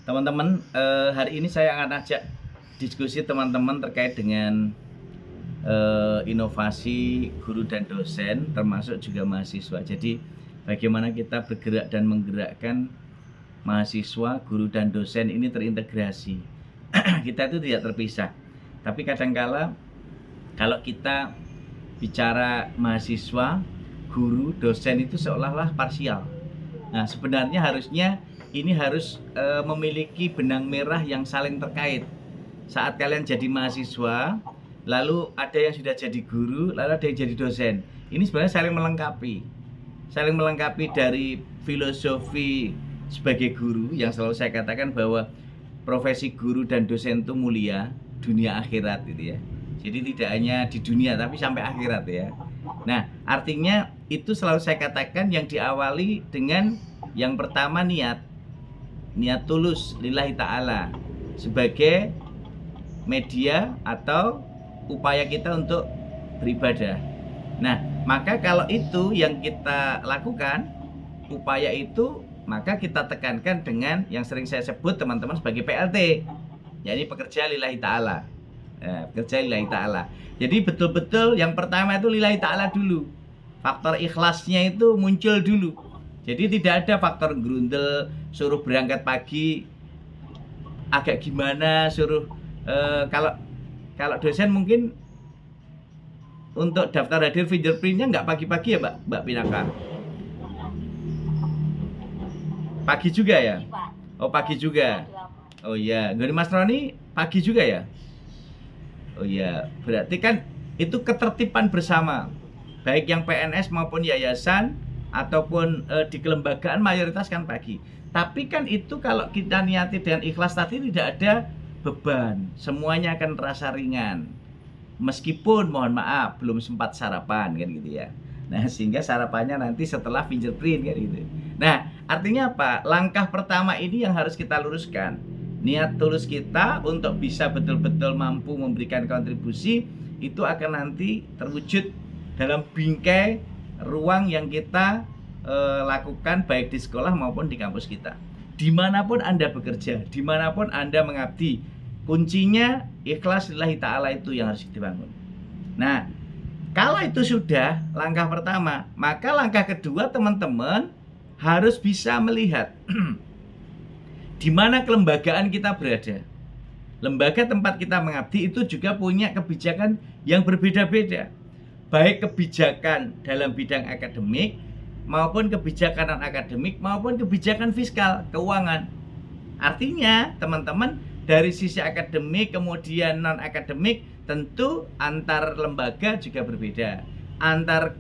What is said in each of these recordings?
Teman-teman, hari ini saya akan ajak diskusi teman-teman terkait dengan inovasi guru dan dosen, termasuk juga mahasiswa. Jadi, bagaimana kita bergerak dan menggerakkan mahasiswa, guru dan dosen ini terintegrasi. Kita itu tidak terpisah. Tapi kadangkala kalau kita bicara mahasiswa, guru, dosen itu seolah-olah parsial. Nah, sebenarnya harusnya ini harus memiliki benang merah yang saling terkait. Saat kalian jadi mahasiswa, lalu ada yang sudah jadi guru, lalu ada yang jadi dosen. Ini sebenarnya saling melengkapi. Saling melengkapi dari filosofi sebagai guru yang selalu saya katakan bahwa profesi guru dan dosen itu mulia dunia akhirat gitu ya. Jadi tidak hanya di dunia tapi sampai akhirat ya. Nah, artinya itu selalu saya katakan yang diawali dengan yang pertama niat tulus lillahi ta'ala sebagai media atau upaya kita untuk beribadah. Nah, maka kalau itu yang kita lakukan, upaya itu, maka kita tekankan dengan yang sering saya sebut teman-teman sebagai PLT, yakni pekerja lillahi ta'ala. Pekerja lillahi ta'ala. Jadi betul-betul yang pertama itu lillahi ta'ala dulu. Faktor ikhlasnya itu muncul dulu. Jadi tidak ada faktor grundel, suruh berangkat pagi agak gimana, suruh kalau dosen mungkin untuk daftar hadir fingerprintnya nggak pagi-pagi ya Mbak Pinaka? Pagi juga ya? Oh pagi juga. Oh iya, dari Mas Roni pagi juga ya? Oh iya, berarti kan itu ketertiban bersama, baik yang PNS maupun yayasan ataupun di kelembagaan mayoritas kan pagi. Tapi kan itu kalau kita niati dengan ikhlas tadi tidak ada beban, semuanya akan terasa ringan. Meskipun mohon maaf belum sempat sarapan kan gitu ya. Nah, sehingga sarapannya nanti setelah fingerprint kan gitu. Nah, artinya apa? Langkah pertama ini yang harus kita luruskan. Niat tulus kita untuk bisa betul-betul mampu memberikan kontribusi itu akan nanti terwujud dalam bingkai ruang yang kita lakukan baik di sekolah maupun di kampus kita. Dimanapun Anda bekerja, dimanapun Anda mengabdi, kuncinya ikhlas lillahi ta'ala itu yang harus dibangun. Nah, kalau itu sudah langkah pertama, maka langkah kedua teman-teman harus bisa melihat di mana kelembagaan kita berada. Lembaga tempat kita mengabdi itu juga punya kebijakan yang berbeda-beda. Baik kebijakan dalam bidang akademik maupun kebijakan non-akademik maupun kebijakan fiskal, keuangan. Artinya teman-teman dari sisi akademik kemudian non-akademik tentu antar lembaga juga berbeda, antar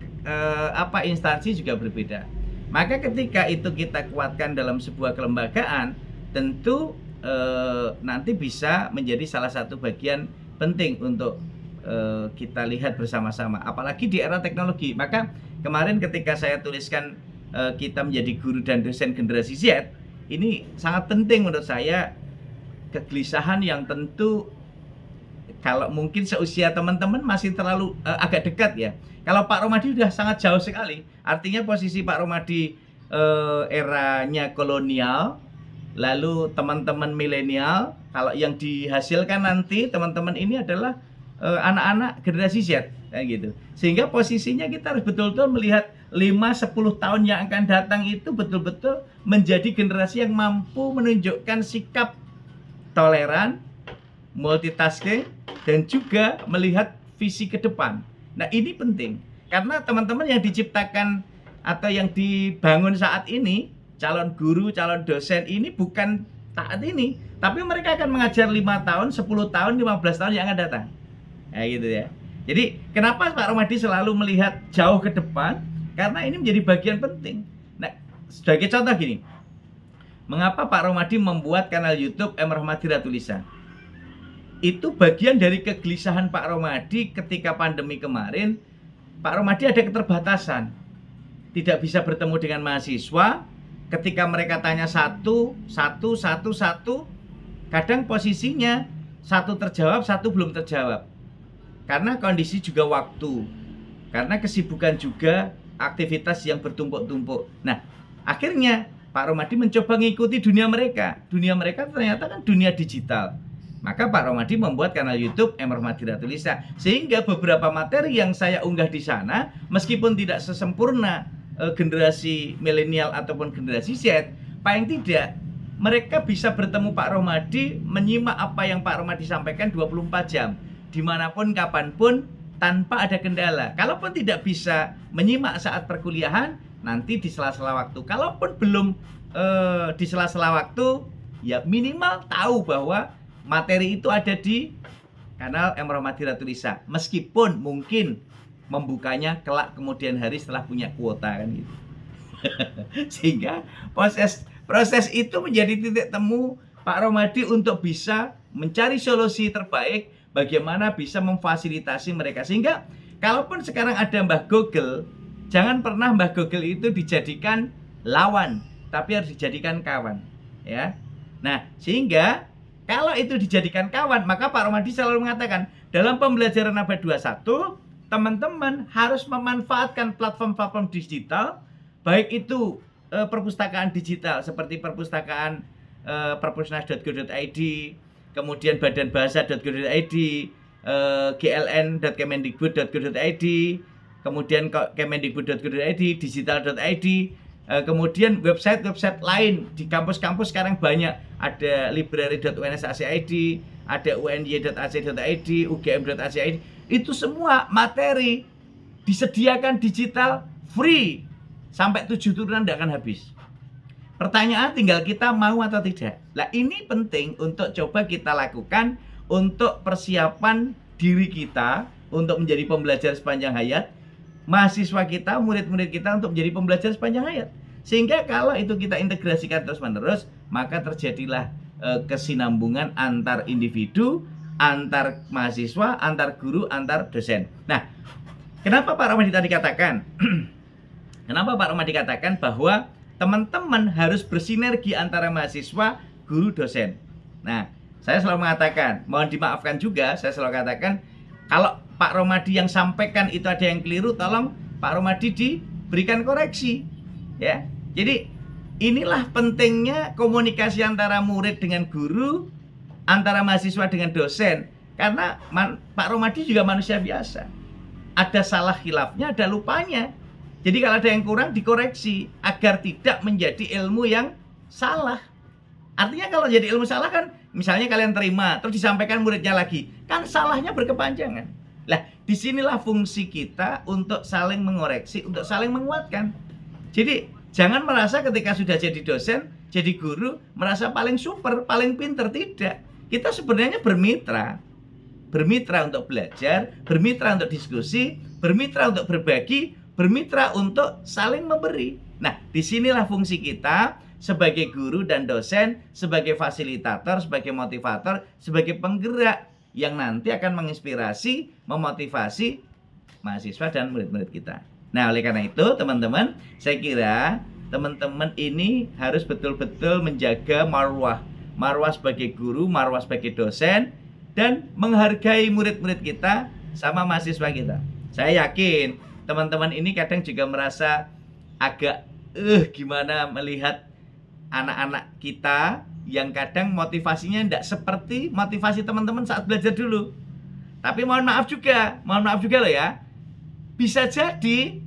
instansi juga berbeda. Maka ketika itu kita kuatkan dalam sebuah kelembagaan, tentu nanti bisa menjadi salah satu bagian penting untuk kita lihat bersama-sama, apalagi di era teknologi. Maka kemarin ketika saya tuliskan kita menjadi guru dan dosen generasi Z, ini sangat penting menurut saya, kegelisahan yang tentu kalau mungkin seusia teman-teman masih terlalu agak dekat ya. Kalau Pak Romadi sudah sangat jauh sekali, artinya posisi Pak Romadi eranya kolonial, lalu teman-teman milenial, kalau yang dihasilkan nanti teman-teman ini adalah anak-anak generasi Z kayak gitu. Sehingga posisinya kita harus betul-betul melihat 5-10 tahun yang akan datang itu betul-betul menjadi generasi yang mampu menunjukkan sikap toleran, multitasking, dan juga melihat visi ke depan. Nah, ini penting karena teman-teman yang diciptakan atau yang dibangun saat ini, calon guru, calon dosen ini bukan saat ini, tapi mereka akan mengajar 5 tahun, 10 tahun, 15 tahun yang akan datang. Nah, gitu ya. Jadi kenapa Pak Romadi selalu melihat jauh ke depan? Karena ini menjadi bagian penting. Nah, sebagai contoh gini, mengapa Pak Romadi membuat kanal YouTube M. Rohmadi Ratulisa? Itu bagian dari kegelisahan Pak Romadi ketika pandemi kemarin. Pak Romadi ada keterbatasan, tidak bisa bertemu dengan mahasiswa. Ketika mereka tanya satu, kadang posisinya satu terjawab, satu belum terjawab. Karena kondisi juga waktu, karena kesibukan juga aktivitas yang bertumpuk-tumpuk. Nah, akhirnya Pak Romadi mencoba mengikuti dunia mereka. Dunia mereka ternyata kan dunia digital. Maka Pak Romadi membuat kanal YouTube M. Romadi Ratulisa, sehingga beberapa materi yang saya unggah di sana, meskipun tidak sesempurna generasi milenial ataupun generasi Z, paling tidak mereka bisa bertemu Pak Romadi, menyimak apa yang Pak Romadi sampaikan 24 jam, dimanapun, kapanpun, tanpa ada kendala. Kalaupun tidak bisa menyimak saat perkuliahan, nanti di sela-sela waktu. Kalaupun belum di sela-sela waktu, ya minimal tahu bahwa materi itu ada di kanal M. Romadi Ratulisa. Meskipun mungkin membukanya kelak kemudian hari setelah punya kuota kan gitu. Sehingga proses itu menjadi titik temu Pak Romadi untuk bisa mencari solusi terbaik bagaimana bisa memfasilitasi mereka. Sehingga kalaupun sekarang ada Mbah Google, jangan pernah Mbah Google itu dijadikan lawan, tapi harus dijadikan kawan, ya. Nah, sehingga kalau itu dijadikan kawan, maka Pak Romadi selalu mengatakan, dalam pembelajaran abad 21, teman-teman harus memanfaatkan platform-platform digital, baik itu perpustakaan digital seperti perpustakaan perpusnas.go.id, kemudian badanbahasa.go.id, gln.kemendikbud.go.id, kemudian kemendikbud.go.id, digital.id, kemudian website-website lain di kampus-kampus sekarang banyak, ada library.unsAC.id, ada uny.ac.id, ugm.ac.id. Itu semua materi disediakan digital free sampai 7 turunan tidak akan habis. Pertanyaan tinggal kita mau atau tidak. Nah, ini penting untuk coba kita lakukan untuk persiapan diri kita untuk menjadi pembelajar sepanjang hayat, mahasiswa kita, murid-murid kita untuk menjadi pembelajar sepanjang hayat. Sehingga kalau itu kita integrasikan terus-menerus, maka terjadilah kesinambungan antar individu, antar mahasiswa, antar guru, antar dosen. Nah, kenapa Pak Romadi tadi katakan kenapa Pak Romadi katakan bahwa teman-teman harus bersinergi antara mahasiswa, guru, dosen. Nah, saya selalu mengatakan, mohon dimaafkan juga, saya selalu katakan, kalau Pak Romadi yang sampaikan itu ada yang keliru, tolong Pak Romadi diberikan koreksi, ya. Jadi inilah pentingnya komunikasi antara murid dengan guru, antara mahasiswa dengan dosen. Karena Pak Romadi juga manusia biasa. Ada salah khilafnya, ada lupanya. Jadi kalau ada yang kurang dikoreksi agar tidak menjadi ilmu yang salah. Artinya kalau jadi ilmu salah kan, misalnya kalian terima terus disampaikan muridnya lagi, kan salahnya berkepanjangan. Lah, disinilah fungsi kita untuk saling mengoreksi, untuk saling menguatkan. Jadi jangan merasa ketika sudah jadi dosen, jadi guru, merasa paling super, paling pinter. Tidak. Kita sebenarnya bermitra. Bermitra untuk belajar, bermitra untuk diskusi, bermitra untuk berbagi, bermitra untuk saling memberi. Nah, disinilah fungsi kita sebagai guru dan dosen, sebagai fasilitator, sebagai motivator, sebagai penggerak yang nanti akan menginspirasi, memotivasi mahasiswa dan murid-murid kita. Nah, oleh karena itu, teman-teman, saya kira teman-teman ini harus betul-betul menjaga marwah sebagai guru, marwah sebagai dosen, dan menghargai murid-murid kita sama mahasiswa kita. Saya yakin teman-teman ini kadang juga merasa agak gimana melihat anak-anak kita yang kadang motivasinya tidak seperti motivasi teman-teman saat belajar dulu. Tapi mohon maaf juga loh ya. Bisa jadi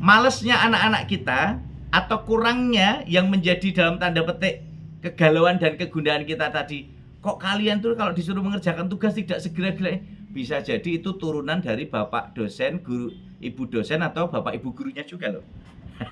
malesnya anak-anak kita atau kurangnya yang menjadi dalam tanda petik kegalauan dan kegundahan kita tadi. Kok kalian tuh kalau disuruh mengerjakan tugas tidak segera-gera? Bisa jadi itu turunan dari bapak dosen, guru, ibu dosen atau bapak ibu gurunya juga loh.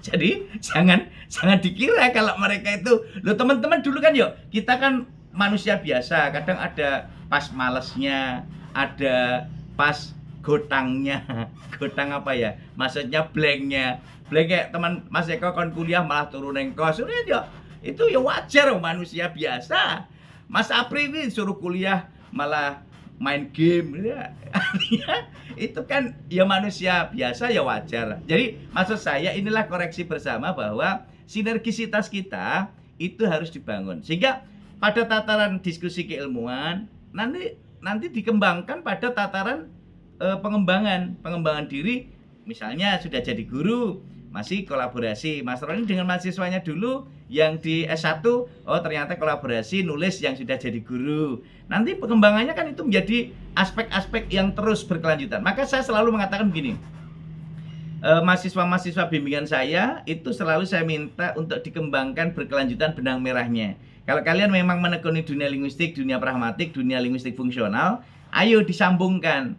Jadi jangan dikira kalau mereka itu, loh teman-teman dulu kan yuk, kita kan manusia biasa, kadang ada pas malesnya, ada pas gotangnya, gotang apa ya, maksudnya blanknya, blank kayak teman Mas Eko kon kuliah malah turun engkos, udah ya, itu ya wajar manusia biasa. Mas Apri ini suruh kuliah malah main game, ya. Artinya itu kan ya manusia biasa, ya wajar. Jadi maksud saya inilah koreksi bersama bahwa sinergisitas kita itu harus dibangun, sehingga pada tataran diskusi keilmuan nanti dikembangkan pada tataran pengembangan diri. Misalnya sudah jadi guru, masih kolaborasi. Mas Roni dengan mahasiswanya dulu yang di S1, oh ternyata kolaborasi nulis yang sudah jadi guru. Nanti pengembangannya kan itu menjadi aspek-aspek yang terus berkelanjutan. Maka saya selalu mengatakan begini, mahasiswa-mahasiswa bimbingan saya itu selalu saya minta untuk dikembangkan berkelanjutan benang merahnya. Kalau kalian memang menekuni dunia linguistik, dunia pragmatik, dunia linguistik fungsional, ayo disambungkan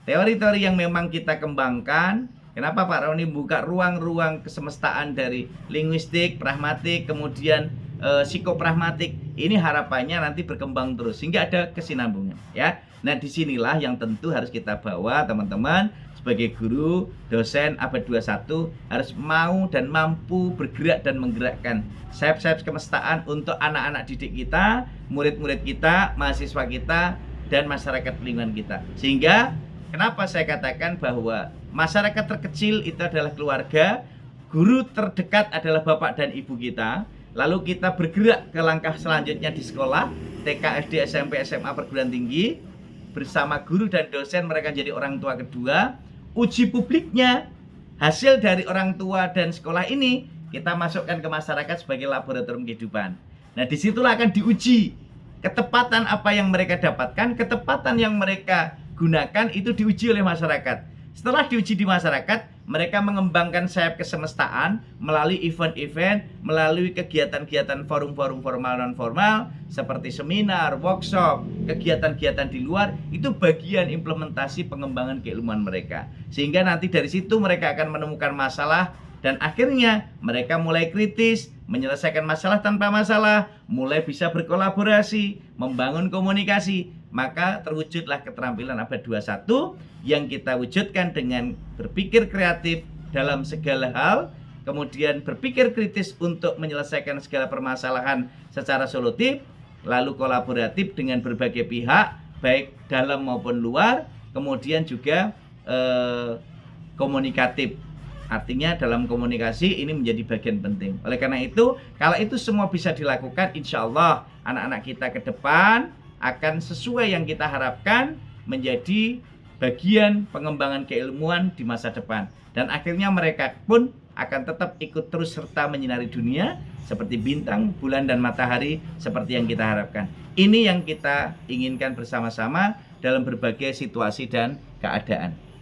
teori-teori yang memang kita kembangkan. Kenapa Pak Roni buka ruang-ruang kesemestaan dari linguistik, pragmatik, kemudian psikopragmatik. Ini harapannya nanti berkembang terus sehingga ada kesinambungan, ya. Nah, disinilah yang tentu harus kita bawa teman-teman sebagai guru, dosen abad 21 harus mau dan mampu bergerak dan menggerakkan sayap-sayap kemestaan untuk anak-anak didik kita, murid-murid kita, mahasiswa kita, dan masyarakat lingkungan kita. Sehingga kenapa saya katakan bahwa masyarakat terkecil itu adalah keluarga, guru terdekat adalah bapak dan ibu kita, lalu kita bergerak ke langkah selanjutnya di sekolah, TK, SD, SMP, SMA, perguruan tinggi, bersama guru dan dosen mereka jadi orang tua kedua. Uji publiknya, hasil dari orang tua dan sekolah ini kita masukkan ke masyarakat sebagai laboratorium kehidupan. Nah, disitulah akan diuji ketepatan apa yang mereka dapatkan, ketepatan yang mereka gunakan itu diuji oleh masyarakat. Setelah diuji di masyarakat, mereka mengembangkan sayap kesemestaan melalui event-event, melalui kegiatan-kegiatan forum-forum formal non formal seperti seminar, workshop, kegiatan-kegiatan di luar. Itu bagian implementasi pengembangan keilmuan mereka. Sehingga nanti dari situ mereka akan menemukan masalah dan akhirnya mereka mulai kritis, menyelesaikan masalah tanpa masalah, mulai bisa berkolaborasi, membangun komunikasi. Maka terwujudlah keterampilan abad 21 yang kita wujudkan dengan berpikir kreatif dalam segala hal, kemudian berpikir kritis untuk menyelesaikan segala permasalahan secara solutif, lalu kolaboratif dengan berbagai pihak, baik dalam maupun luar, kemudian juga komunikatif. Artinya dalam komunikasi ini menjadi bagian penting. Oleh karena itu, kalau itu semua bisa dilakukan, insya Allah anak-anak kita ke depan akan sesuai yang kita harapkan menjadi bagian pengembangan keilmuan di masa depan. Dan akhirnya mereka pun akan tetap ikut terus serta menyinari dunia seperti bintang, bulan, dan matahari seperti yang kita harapkan. Ini yang kita inginkan bersama-sama dalam berbagai situasi dan keadaan.